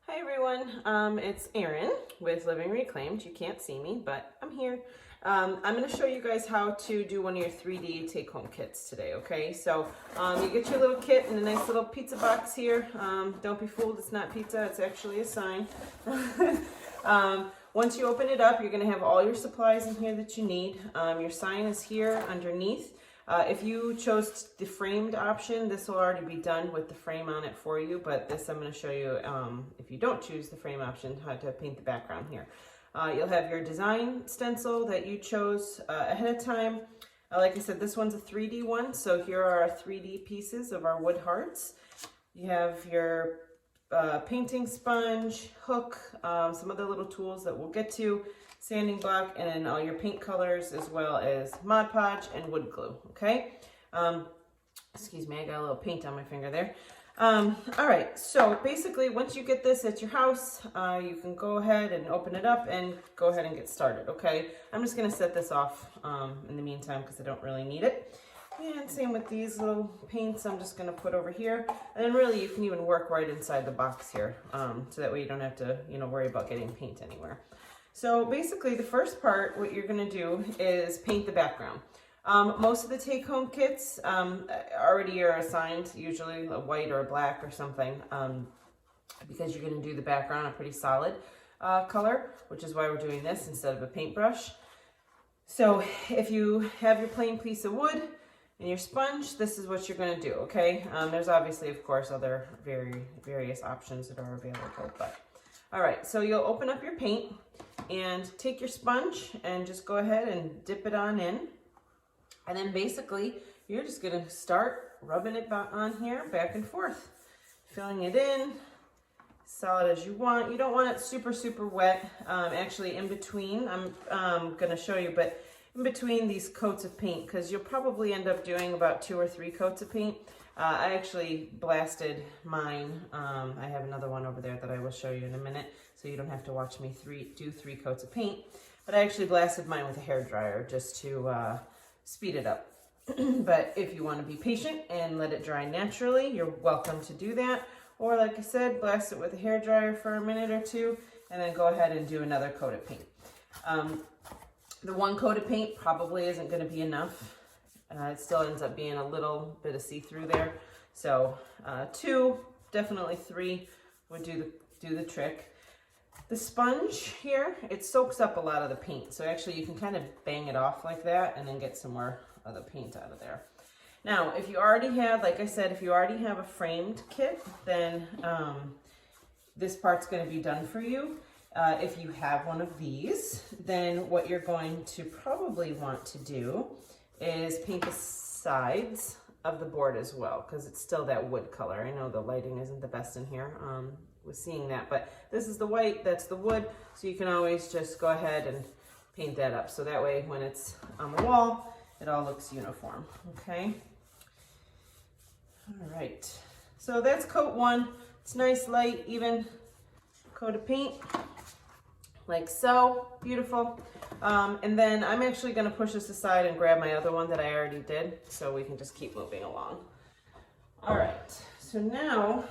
Hi everyone, it's Erin with Living Reclaimed. You can't see me, but I'm here. I'm going to show you guys how to do one of your 3D take-home kits today, okay? So you get your little kit in a nice little pizza box here. Don't be fooled, it's not pizza, it's actually a sign. Once you open it up, you're going to have all your supplies in here that you need. Your sign is here underneath. If you chose the framed option, this will already be done with the frame on it for you, but this I'm going to show you, if you don't choose the frame option, how to paint the background here. You'll have your design stencil that you chose ahead of time. Like I said, this one's a 3D one, so here are our 3D pieces of our wood hearts. You have your painting sponge, hook, some other little tools that we'll get to, sanding block, and then all your paint colors, as well as Mod Podge and wood glue, okay? Excuse me, I got a little paint on my finger there. All right, so basically once you get this at your house, you can go ahead and open it up and go ahead and get started, okay? I'm just gonna set this off in the meantime because I don't really need it. And same with these little paints, I'm just gonna put over here. And then really you can even work right inside the box here, so that way you don't have to, worry about getting paint anywhere. So basically the first part, what you're gonna do is paint the background. Most of the take-home kits already are assigned, usually a white or a black or something, because you're gonna do the background a pretty solid color, which is why we're doing this instead of a paintbrush. So if you have your plain piece of wood and your sponge, this is what you're gonna do, okay? There's obviously, of course, other various options that are available, but all right, so you'll open up your paint and take your sponge and just go ahead and dip it on in. And then basically, you're just gonna start rubbing it on here back and forth, filling it in, solid as you want. You don't want it super, super wet. Actually, in between, I'm gonna show you, but in between these coats of paint, because you'll probably end up doing about 2 or 3 coats of paint. I actually blasted mine. I have another one over there that I will show you in a minute, so you don't have to watch me do 3 coats of paint. But I actually blasted mine with a hairdryer just to speed it up. But if you want to be patient and let it dry naturally, you're welcome to do that. Or like I said, blast it with a hairdryer for a minute or 2, and then go ahead and do another coat of paint. The 1 coat of paint probably isn't going to be enough. It still ends up being a little bit of see-through there. So 2, definitely 3 would do the trick. The sponge here, it soaks up a lot of the paint. So actually you can kind of bang it off like that and then get some more of the paint out of there. Now, if you already have, like I said, if you already have a framed kit, then this part's going to be done for you. If you have one of these, then what you're going to probably want to do is paint the sides of the board as well, because it's still that wood color. I know the lighting isn't the best in here with seeing that, but this is the white, that's the wood, so you can always just go ahead and paint that up. So that way when it's on the wall, it all looks uniform, okay? All right, so that's coat 1. It's nice, light, even coat of paint, like so. Beautiful. And then I'm actually going to push this aside and grab my other one that I already did, so we can just keep moving along. All right, so now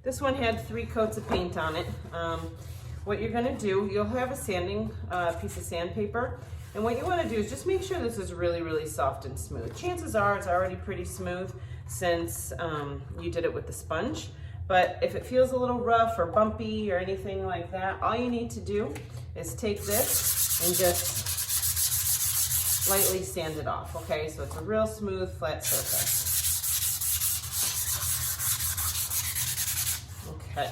this one had 3 coats of paint on it. What you're going to do, you'll have a sanding piece of sandpaper, and what you want to do is just make sure this is really, really soft and smooth. Chances are it's already pretty smooth since you did it with the sponge. But if it feels a little rough or bumpy or anything like that, all you need to do is take this and just lightly sand it off, okay? So it's a real smooth, flat surface. Okay.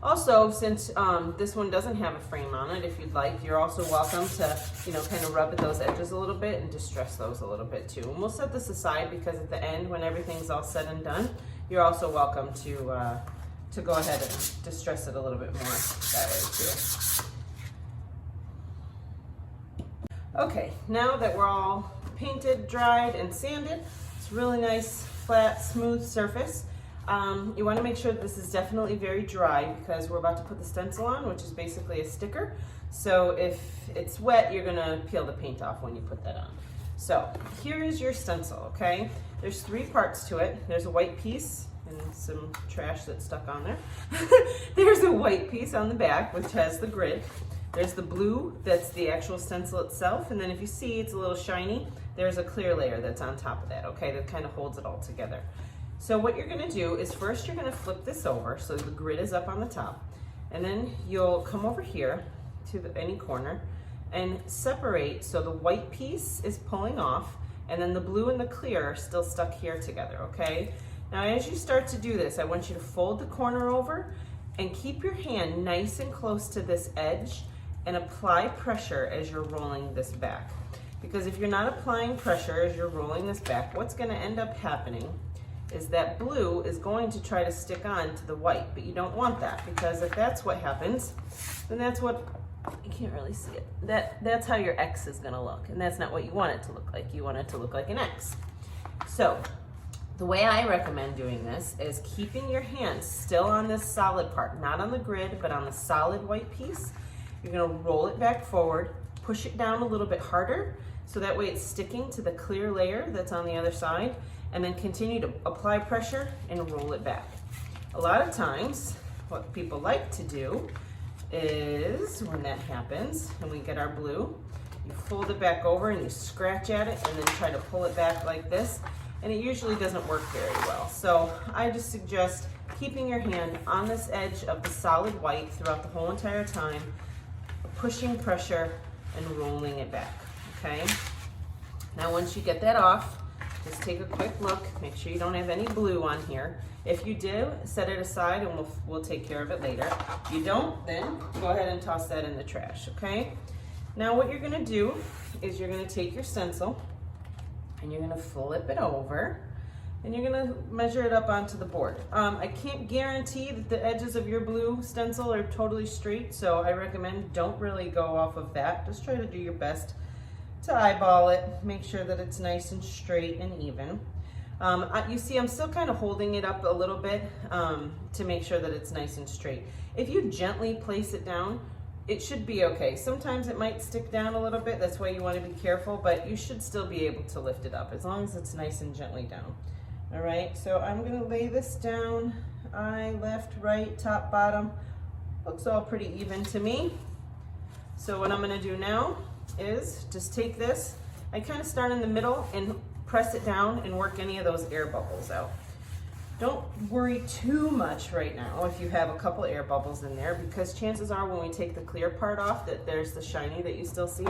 Also, since this one doesn't have a frame on it, if you'd like, you're also welcome to, kind of rub at those edges a little bit and distress those a little bit too. And we'll set this aside because at the end, when everything's all said and done, you're also welcome to go ahead and distress it a little bit more that way too. Okay, now that we're all painted, dried, and sanded, it's a really nice, flat, smooth surface. You want to make sure that this is definitely very dry because we're about to put the stencil on, which is basically a sticker. So if it's wet, you're going to peel the paint off when you put that on. So here is your stencil, okay? There's 3 parts to it. There's a white piece and some trash that's stuck on there. There's a white piece on the back, which has the grid. There's the blue, that's the actual stencil itself. And then if you see, it's a little shiny. There's a clear layer that's on top of that, okay? That kind of holds it all together. So what you're gonna do is first you're gonna flip this over so the grid is up on the top. And then you'll come over here to any corner and separate so the white piece is pulling off and then the blue and the clear are still stuck here together, okay? Now as you start to do this, I want you to fold the corner over and keep your hand nice and close to this edge and apply pressure as you're rolling this back. Because if you're not applying pressure as you're rolling this back, what's gonna end up happening is that blue is going to try to stick on to the white, but you don't want that, because if that's what happens, then that's what, you can't really see it, that's how your X is gonna look, and that's not what you want it to look like. You want it to look like an X. So the way I recommend doing this is keeping your hand still on this solid part, not on the grid, but on the solid white piece. You're gonna roll it back forward, push it down a little bit harder, so that way it's sticking to the clear layer that's on the other side, and then continue to apply pressure and roll it back. A lot of times, what people like to do is, when that happens, and we get our blue, you fold it back over and you scratch at it and then try to pull it back like this, and it usually doesn't work very well. So I just suggest keeping your hand on this edge of the solid white throughout the whole entire time, pushing pressure and rolling it back, okay? Now once you get that off, just take a quick look, make sure you don't have any blue on here. If you do, set it aside and we'll take care of it later. If you don't, then go ahead and toss that in the trash, okay? Now what you're gonna do is you're gonna take your stencil and you're gonna flip it over and you're gonna measure it up onto the board. I can't guarantee that the edges of your blue stencil are totally straight, so I recommend don't really go off of that. Just try to do your best to eyeball it, make sure that it's nice and straight and even. You see I'm still kind of holding it up a little bit to make sure that it's nice and straight. If you gently place it down, it should be okay. Sometimes it might stick down a little bit, that's why you want to be careful, but you should still be able to lift it up as long as it's nice and gently down. All right, so I'm gonna lay this down, eye, left, right, top, bottom. Looks all pretty even to me. So what I'm gonna do now is just take this, I kind of start in the middle and press it down and work any of those air bubbles out. Don't worry too much right now if you have a couple air bubbles in there, because chances are when we take the clear part off that there's the shiny that you still see,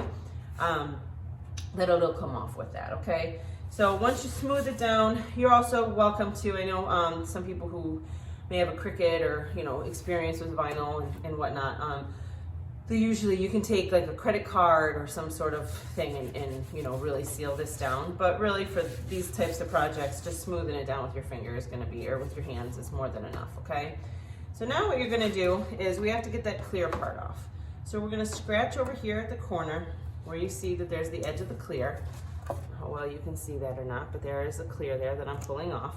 that it'll come off with that, okay? So once you smooth it down, you're also welcome to, I know some people who may have a Cricut or, you know, experience with vinyl and whatnot, usually you can take like a credit card or some sort of thing and you know, really seal this down. But really for these types of projects, just smoothing it down with your finger is gonna be, or with your hands, is more than enough, okay? So now what you're gonna do is we have to get that clear part off. So we're gonna scratch over here at the corner where you see that there's the edge of the clear. How well you can see that or not, but there is a clear there that I'm pulling off.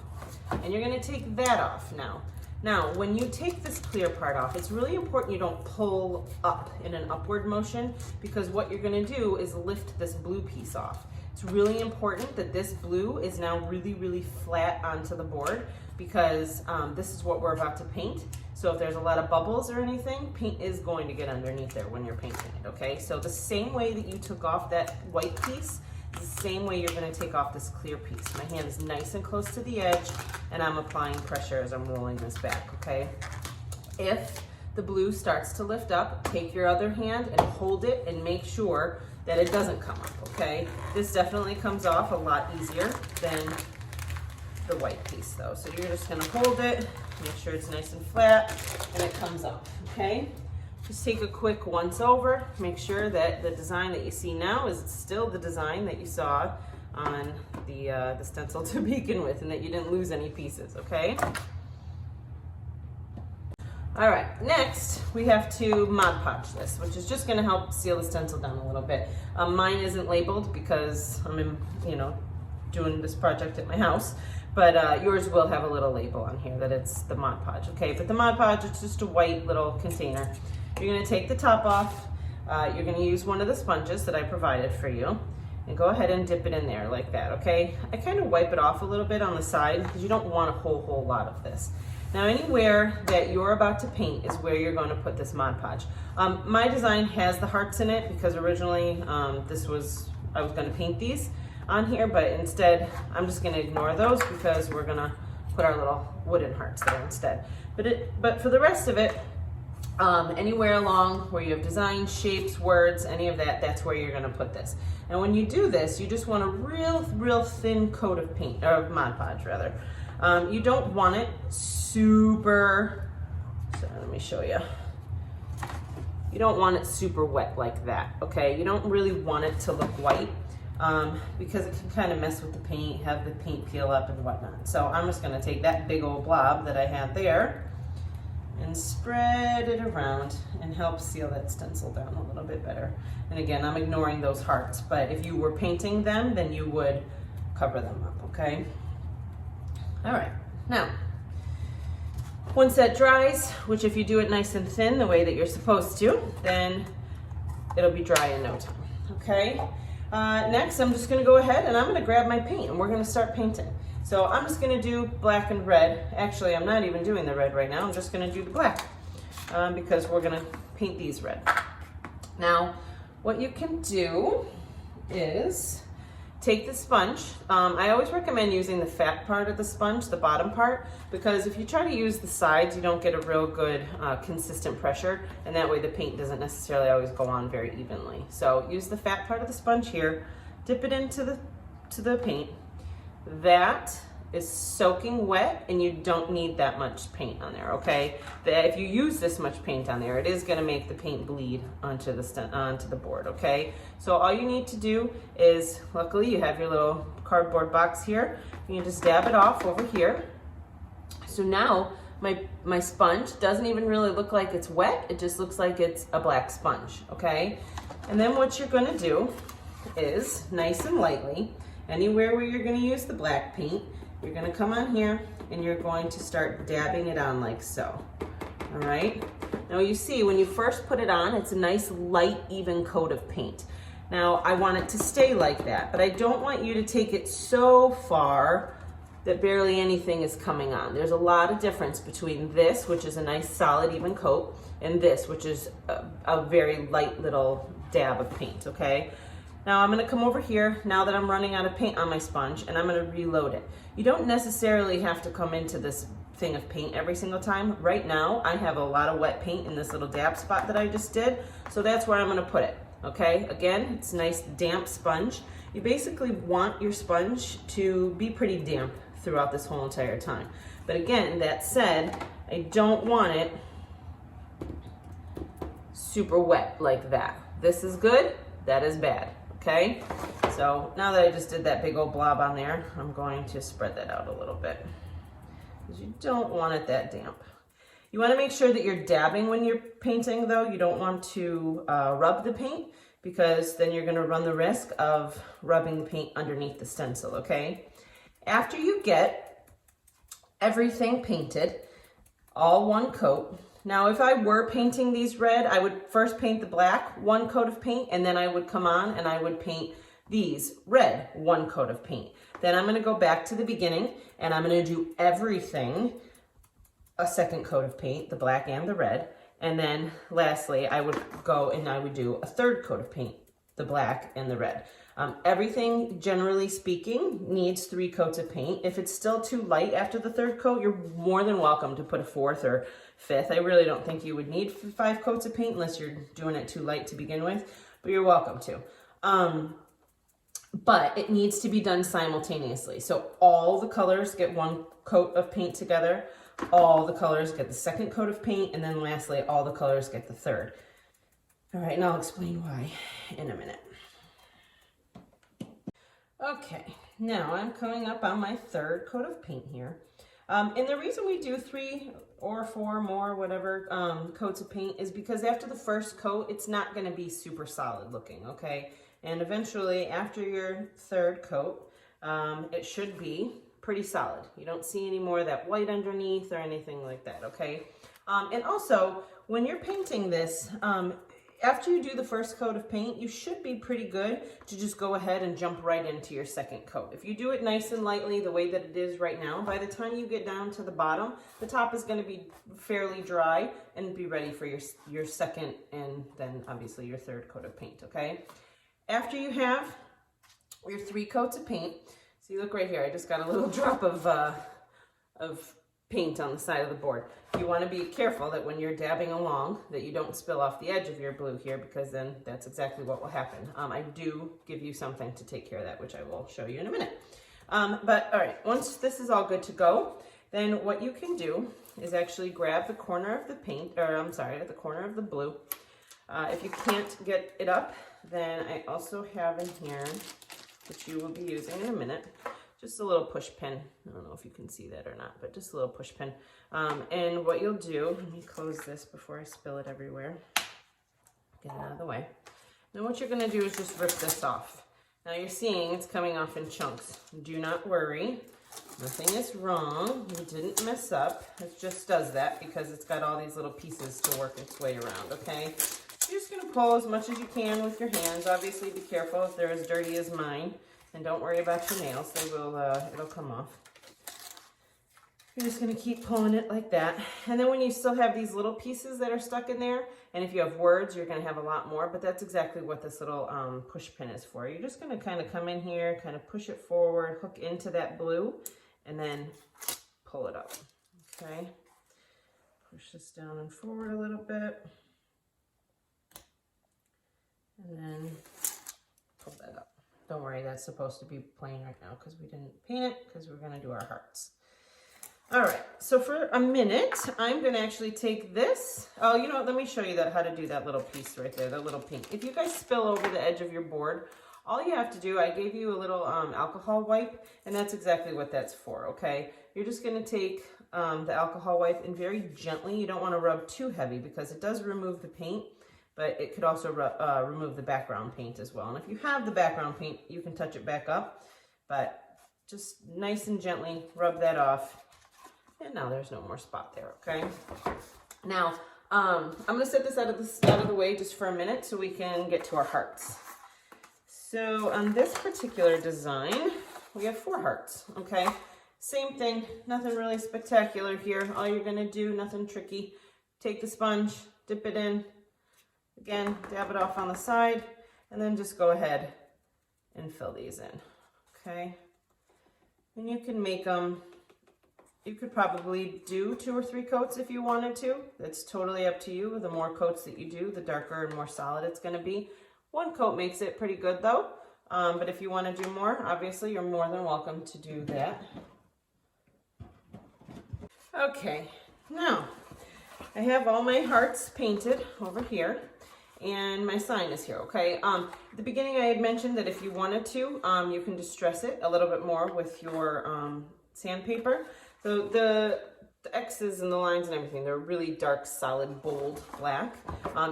And you're gonna take that off now. Now, when you take this clear part off, it's really important you don't pull up in an upward motion, because what you're gonna do is lift this blue piece off. It's really important that this blue is now really, really flat onto the board, because this is what we're about to paint. So if there's a lot of bubbles or anything, paint is going to get underneath there when you're painting it, okay? So the same way that you took off that white piece, the same way you're gonna take off this clear piece. My hand is nice and close to the edge, and I'm applying pressure as I'm rolling this back, okay? If the blue starts to lift up, take your other hand and hold it and make sure that it doesn't come up, okay? This definitely comes off a lot easier than the white piece though. So you're just gonna hold it, make sure it's nice and flat, and it comes up, okay? Just take a quick once over, make sure that the design that you see now is still the design that you saw on the stencil to begin with, and that you didn't lose any pieces, okay? All right, next we have to Mod Podge this, which is just gonna help seal the stencil down a little bit. Mine isn't labeled because I'm doing this project at my house, but yours will have a little label on here that it's the Mod Podge, okay? But the Mod Podge, it's just a white little container. You're gonna take the top off. You're gonna use one of the sponges that I provided for you. and go ahead and dip it in there like that, okay? I kind of wipe it off a little bit on the side because you don't want a whole lot of this. Now anywhere that you're about to paint is where you're going to put this Mod Podge. My design has the hearts in it because originally I was going to paint these on here, but instead I'm just going to ignore those because we're going to put our little wooden hearts there instead. But for the rest of it, anywhere along where you have designs, shapes, words, any of that, that's where you're going to put this. And when you do this, you just want a real thin coat of paint, or Mod Podge rather. You don't want it super, so let me show you. You don't want it super wet like that, okay? You don't really want it to look white because it can kind of mess with the paint, have the paint peel up and whatnot. So I'm just gonna take that big old blob that I had there and spread it around and help seal that stencil down a little bit better. And again, I'm ignoring those hearts, but if you were painting them, then you would cover them up, okay? All right, now, once that dries, which if you do it nice and thin the way that you're supposed to, then it'll be dry in no time, okay? Next, I'm just gonna go ahead and I'm gonna grab my paint and we're gonna start painting. So I'm just gonna do black and red. Actually, I'm not even doing the red right now. I'm just gonna do the black because we're gonna paint these red. Now, what you can do is take the sponge. I always recommend using the fat part of the sponge, the bottom part, because if you try to use the sides, you don't get a real good consistent pressure, and that way the paint doesn't necessarily always go on very evenly. So use the fat part of the sponge here, dip it into the paint. That is soaking wet and you don't need that much paint on there, okay? If you use this much paint on there, it is gonna make the paint bleed onto the board, okay? So all you need to do is, luckily you have your little cardboard box here, you can just dab it off over here. So now my sponge doesn't even really look like it's wet, it just looks like it's a black sponge, okay? And then what you're gonna do is, nice and lightly, anywhere where you're gonna use the black paint, you're gonna come on here and you're going to start dabbing it on like so, all right? Now you see, when you first put it on, it's a nice light, even coat of paint. Now I want it to stay like that, but I don't want you to take it so far that barely anything is coming on. There's a lot of difference between this, which is a nice solid, even coat, and this, which is a very light little dab of paint, okay? Now I'm gonna come over here, now that I'm running out of paint on my sponge, and I'm gonna reload it. You don't necessarily have to come into this thing of paint every single time. Right now, I have a lot of wet paint in this little dab spot that I just did, so that's where I'm gonna put it, okay? Again, it's a nice damp sponge. You basically want your sponge to be pretty damp throughout this whole entire time. But again, that said, I don't want it super wet like that. This is good, that is bad. Okay, so now that I just did that big old blob on there, I'm going to spread that out a little bit because you don't want it that damp. You want to make sure that you're dabbing when you're painting though. You don't want to rub the paint because then you're going to run the risk of rubbing the paint underneath the stencil, okay? After you get everything painted, all one coat. Now, if I were painting these red, I would first paint the black, one coat of paint, and then I would come on and I would paint these red, one coat of paint. Then I'm gonna go back to the beginning and I'm gonna do everything a second coat of paint, the black and the red. And then lastly, I would go and I would do a third coat of paint, the black and the red. Everything, generally speaking, needs 3 coats of paint. If it's still too light after the third coat, you're more than welcome to put a 4th or 5th. I really don't think you would need 5 coats of paint unless you're doing it too light to begin with, but you're welcome to. But it needs to be done simultaneously. So all the colors get 1 coat of paint together, all the colors get the 2nd coat of paint, and then lastly, all the colors get the 3rd. All right, and I'll explain why in a minute. Okay, now I'm coming up on my 3rd coat of paint here. And the reason we do 3 or 4 more, whatever, coats of paint is because after the first coat, it's not gonna be super solid looking, okay? And eventually, after your 3rd coat, it should be pretty solid. You don't see any more of that white underneath or anything like that, okay? And also, when you're painting this, After you do the first coat of paint, you should be pretty good to just go ahead and jump right into your second coat. If you do it nice and lightly the way that it is right now, by the time you get down to the bottom, the top is going to be fairly dry and be ready for your second and then obviously your third coat of paint, okay? After you have your 3 coats of paint, see, look right here, I just got a little drop of paint on the side of the board. You want to be careful that when you're dabbing along that you don't spill off the edge of your blue here, because then that's exactly what will happen. I do give you something to take care of that, which I will show you in a minute. But all right, once this is all good to go, then what you can do is actually grab the corner of the paint, or I'm sorry, the corner of the blue. If you can't get it up, then I also have in here, which you will be using in a minute, just a little push pin. I don't know if you can see that or not, but just a little push pin. And what you'll do, let me close this before I spill it everywhere. Get it out of the way. Now what you're gonna do is just rip this off. Now you're seeing it's coming off in chunks. Do not worry, nothing is wrong. You didn't mess up. It just does that because it's got all these little pieces to work its way around, okay? You're just gonna pull as much as you can with your hands. Obviously be careful if they're as dirty as mine. And don't worry about your nails, they will, it'll come off. You're just gonna keep pulling it like that. And then when you still have these little pieces that are stuck in there, and if you have words, you're gonna have a lot more, but that's exactly what this little push pin is for. You're just gonna kind of come in here, kind of push it forward, hook into that blue, and then pull it up, okay? Push this down and forward a little bit. And then pull that up. Don't worry, that's supposed to be plain right now because we didn't paint it because we're going to do our hearts. All right, so for a minute, I'm going to actually take this. Oh, you know what? Let me show you how to do that little piece right there, that little pink. If you guys spill over the edge of your board, all you have to do, I gave you a little alcohol wipe, and that's exactly what that's for, okay? You're just going to take the alcohol wipe and very gently, you don't want to rub too heavy because it does remove the paint, but it could also remove the background paint as well. And if you have the background paint, you can touch it back up, but just nice and gently rub that off. And now there's no more spot there, okay? Now, I'm gonna set this out of the way just for a minute so we can get to our hearts. So on this particular design, we have 4 hearts, okay? Same thing, nothing really spectacular here. All you're gonna do, nothing tricky, take the sponge, dip it in, again, dab it off on the side, and then just go ahead and fill these in, okay? And you can make them, you could probably do 2 or 3 coats if you wanted to. It's totally up to you. The more coats that you do, the darker and more solid it's gonna be. 1 coat makes it pretty good though, but if you wanna do more, obviously you're more than welcome to do that. Okay, now I have all my hearts painted over here. And my sign is here, okay? At the beginning I had mentioned that if you wanted to, you can distress it a little bit more with your sandpaper. So the X's and the lines and everything, they're really dark, solid, bold black.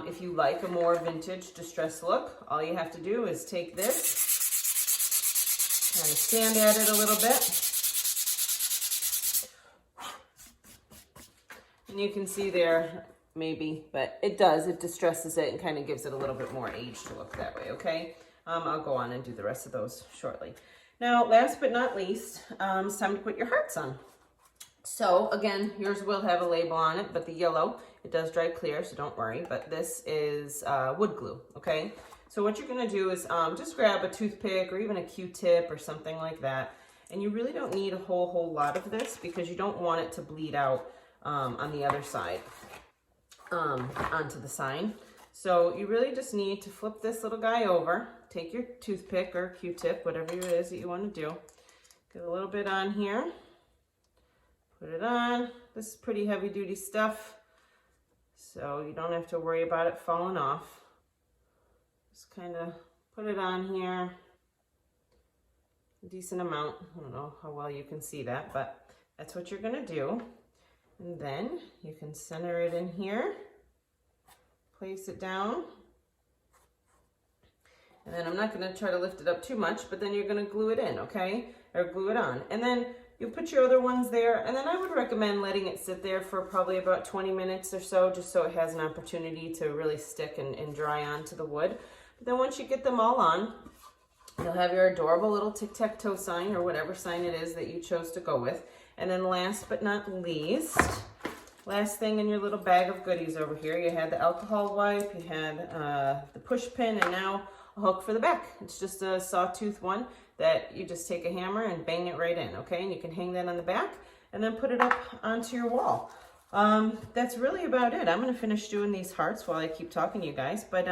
If you like a more vintage distressed look, all you have to do is take this, kind of sand at it a little bit. And you can see there, maybe, but it does, it distresses it and kind of gives it a little bit more age to look that way, okay? I'll go on and do the rest of those shortly. Now, last but not least, it's time to put your hearts on. So again, yours will have a label on it, but the yellow, it does dry clear, so don't worry, but this is wood glue, okay? So what you're gonna do is just grab a toothpick or even a Q-tip or something like that, and you really don't need a whole lot of this because you don't want it to bleed out on the other side. Onto the sign. So you really just need to flip this little guy over, take your toothpick or Q-tip, whatever it is that you want to do, get a little bit on here, put it on. This is pretty heavy duty stuff, so you don't have to worry about it falling off. Just kind of put it on here, a decent amount. I don't know how well you can see that, but that's what you're gonna do. And then you can center it in here, place it down, and then I'm not going to try to lift it up too much, but then you're going to glue it in, okay? Or glue it on. And then you put your other ones there, and then I would recommend letting it sit there for probably about 20 minutes or so, just so it has an opportunity to really stick and dry onto the wood. But then once you get them all on, you'll have your adorable little tic-tac-toe sign, or whatever sign it is that you chose to go with. And then last but not least, last thing in your little bag of goodies over here, you had the alcohol wipe, you had the push pin, and now a hook for the back. It's just a sawtooth one that you just take a hammer and bang it right in, okay? And you can hang that on the back and then put it up onto your wall. That's really about it. I'm gonna finish doing these hearts while I keep talking to you guys, but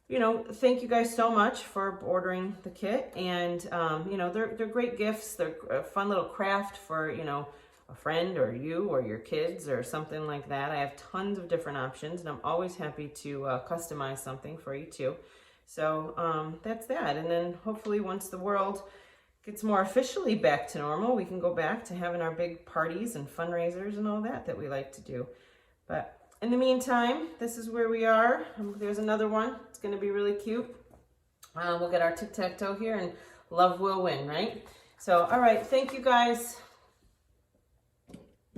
you know, thank you guys so much for ordering the kit. And you know, they're great gifts. They're a fun little craft for, you know, a friend or you or your kids or something like that. I have tons of different options, and I'm always happy to customize something for you too. So that's that. And then hopefully once the world gets more officially back to normal, we can go back to having our big parties and fundraisers and all that we like to do. But in the meantime, this is where we are. There's another one. It's going to be really cute. We'll get our tic-tac-toe here, and love will win, right? So, all right. Thank you guys.